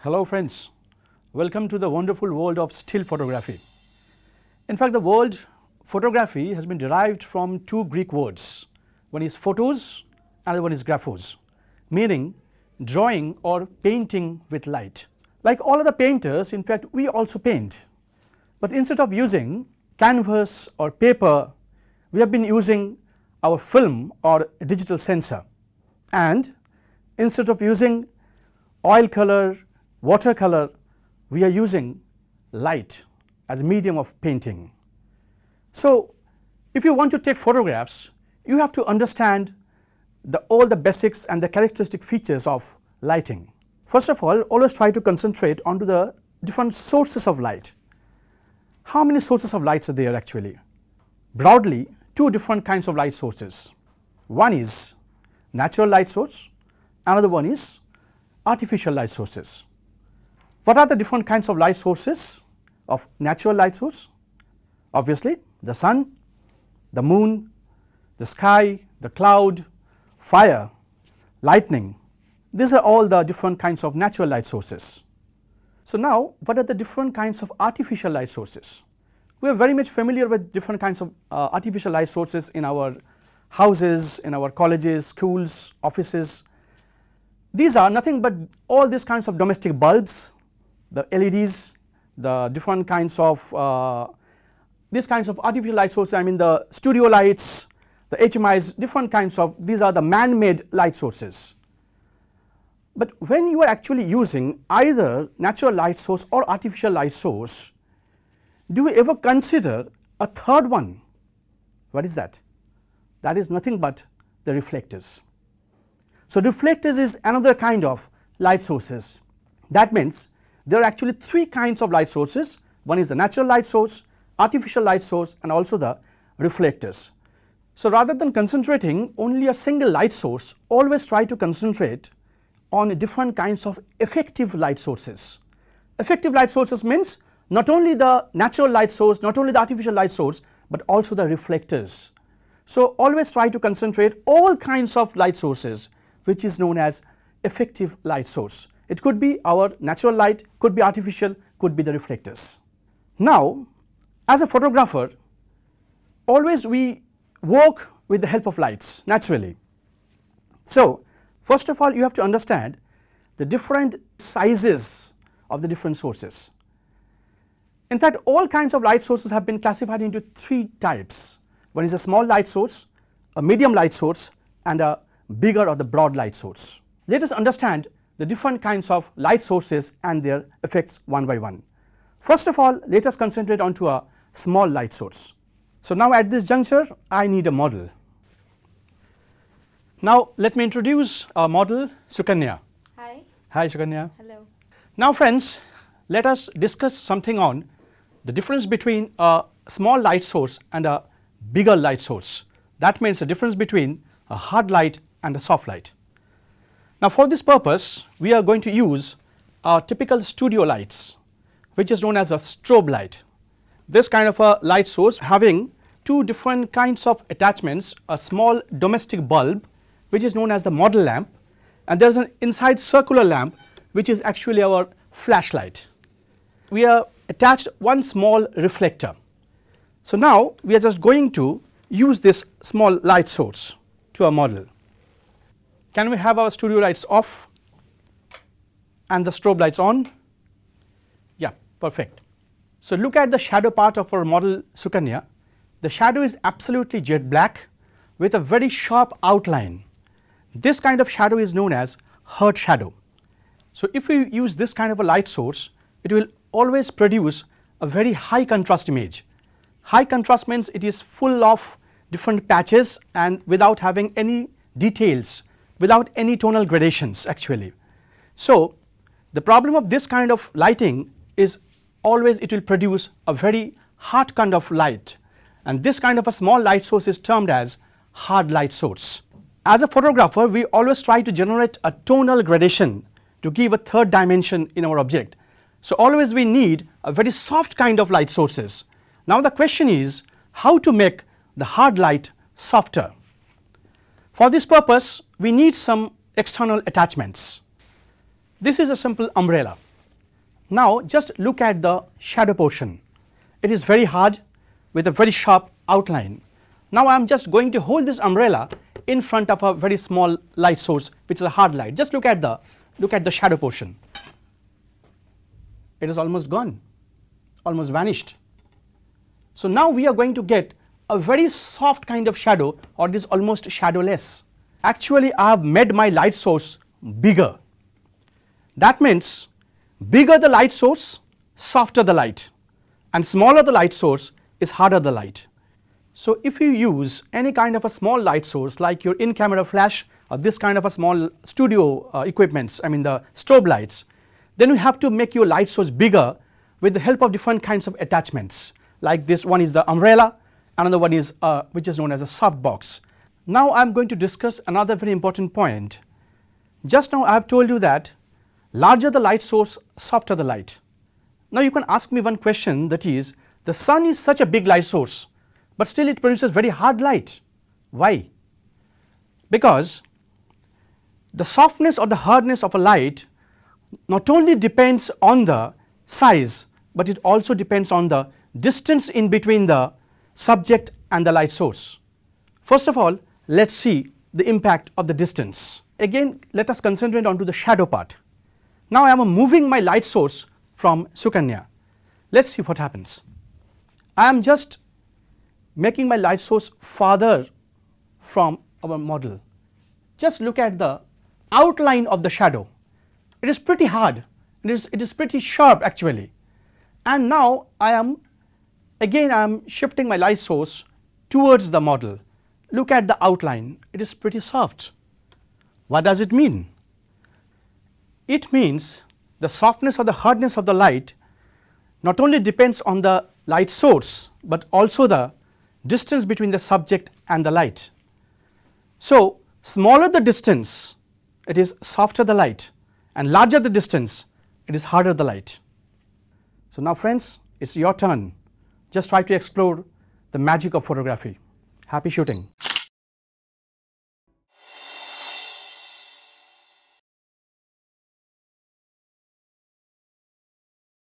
Hello friends, welcome to the wonderful world of still photography. In fact, the word photography has been derived from two Greek words. One is photos, another one is graphos, meaning drawing or painting with light. Like all other painters, in fact, we also paint. But instead of using canvas or paper, we have been using our film or digital sensor. And instead of using oil color, watercolor, we are using light as a medium of painting. So if you want to take photographs, you have to understand all the basics and the characteristic features of lighting. First of all, always try to concentrate onto the different sources of light. How many sources of lights are there actually? Broadly, two different kinds of light sources. One is natural light source, another one is artificial light sources. What are the different kinds of light sources of natural light source? Obviously, the sun, the moon, the sky, the cloud, fire, lightning. These are all the different kinds of natural light sources. So now, what are the different kinds of artificial light sources? We are very much familiar with different kinds of artificial light sources in our houses, in our colleges, schools, offices. These are nothing but all these kinds of domestic bulbs, the LEDs, the different kinds of these kinds of artificial light sources. I mean the studio lights, the HMIs, different kinds of, these are the man-made light sources. But when you are actually using either natural light source or artificial light source, do you ever consider a third one? What is that? That is nothing but the reflectors. So reflectors is another kind of light sources. That means there are actually three kinds of light sources. One is the natural light source, artificial light source, and also the reflectors. So rather than concentrating only a single light source, always try to concentrate on different kinds of effective light sources. Effective light sources means not only the natural light source, not only the artificial light source, but also the reflectors. So always try to concentrate all kinds of light sources, which is known as effective light source. It could be our natural light, could be artificial, could be the reflectors. Now, as a photographer, always we work with the help of lights naturally. So first of all, you have to understand the different sizes of the different sources. In fact, all kinds of light sources have been classified into three types. One is a small light source, a medium light source, and a bigger or the broad light source. Let us understand the different kinds of light sources and their effects one by one. First of all, let us concentrate onto a small light source. So now at this juncture, I need a model. Now let me introduce our model, Sukanya. Hi. Hi Sukanya. Hello. Now friends, let us discuss something on the difference between a small light source and a bigger light source. That means the difference between a hard light and a soft light. Now for this purpose, we are going to use our typical studio lights, which is known as a strobe light. This kind of a light source having two different kinds of attachments, a small domestic bulb, which is known as the model lamp, and there is an inside circular lamp, which is actually our flashlight. We are attached one small reflector. So now we are just going to use this small light source to our model. Can we have our studio lights off and the strobe lights on? Yeah, perfect. So look at the shadow part of our model Sukanya. The shadow is absolutely jet black with a very sharp outline. This kind of shadow is known as hurt shadow. So if we use this kind of a light source, it will always produce a very high contrast image. High contrast means it is full of different patches and without having any details, without any tonal gradations actually. So the problem of this kind of lighting is always it will produce a very hard kind of light, and this kind of a small light source is termed as hard light source. As a photographer, we always try to generate a tonal gradation to give a third dimension in our object. So always we need a very soft kind of light sources. Now the question is how to make the hard light softer. For this purpose, we need some external attachments. This is a simple umbrella. Now just look at the shadow portion. It is very hard with a very sharp outline. Now I am just going to hold this umbrella in front of a very small light source, which is a hard light. Just look at the shadow portion. It is almost gone, almost vanished. So now we are going to get a very soft kind of shadow, or it is almost shadowless. Actually I have made my light source bigger. That means bigger the light source, softer the light, and smaller the light source is harder the light. So if you use any kind of a small light source like your in-camera flash or this kind of a small studio equipments, I mean the strobe lights, then you have to make your light source bigger with the help of different kinds of attachments. Like this one is the umbrella, another one is which is known as a soft box. Now I am going to discuss another very important point. Just now I have told you that larger the light source, softer the light. Now you can ask me one question, that is, the sun is such a big light source, but still it produces very hard light. Why? Because the softness or the hardness of a light not only depends on the size, but it also depends on the distance in between the subject and the light source. First of all, let us see the impact of the distance. Again, let us concentrate on to the shadow part. Now I am moving my light source from Sukanya. Let us see what happens. I am just making my light source farther from our model. Just look at the outline of the shadow. It is pretty hard, it is pretty sharp actually. And now I am shifting my light source towards the model. Look at the outline, it is pretty soft. What does it mean? It means the softness or the hardness of the light not only depends on the light source, but also the distance between the subject and the light. So smaller the distance, it is softer the light, and larger the distance, it is harder the light. So now friends, it is your turn. Just try to explore the magic of photography. Happy shooting.